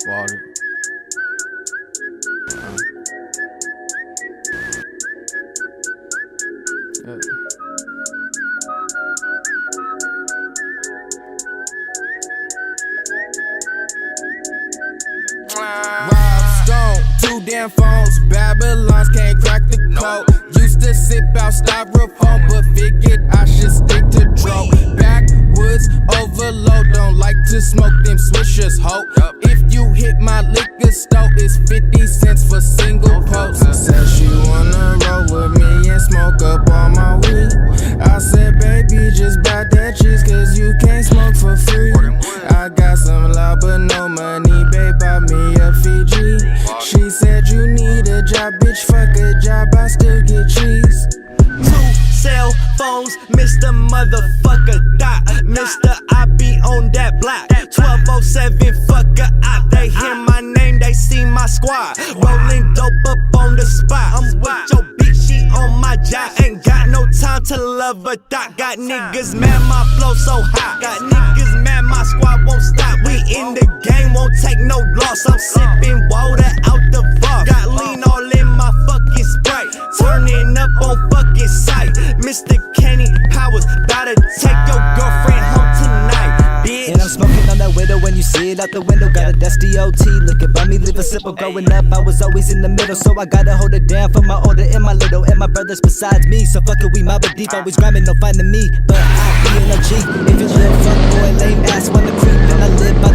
Water. Rob Stone, 2 damn phones, Babylons can't crack the code. Used to sip out styrofoam, but figured I should stick to dro. Backwoods overload, don't like to smoke them swishers, ho. If you hit my liquor store, it's 50 cents for single post. Said she wanna roll with me and smoke up all my weed. I said, baby, just buy that cheese, cause you can't smoke for free. I got some love but no money, babe, buy me a Fiji. She said you need a job, bitch, fuck a job, I still get cheese. 2 cell phones, Mr. Motherfucker Dot. Mr. I be on that block. 1207, fuck a op. They hear my name, they see my squad. Rolling dope up on the spot. I'm with your bitch, she on my job. Ain't got no time to love a dot. Got niggas mad, my flow so hot. Got niggas mad, my squad won't stop. We in the game, won't take no loss. I'm sipping water out the vault. Got lean all in my fucking Sprite. Turning up on fucking sight. Mr. Kenny Powers, bout to take your girlfriend home tonight, bitch. And I'm smoking on that widow when you see it out the window. Got a dusty OT, look about me, live a simple. Growing up, I was always in the middle, so I gotta hold it down for my older and my little. And my brothers besides me, so fuck it, we mob it deep. Always grinding, no finding me, but I be an OG. If you little fuck boy, lame ass, wanna creep, and I live by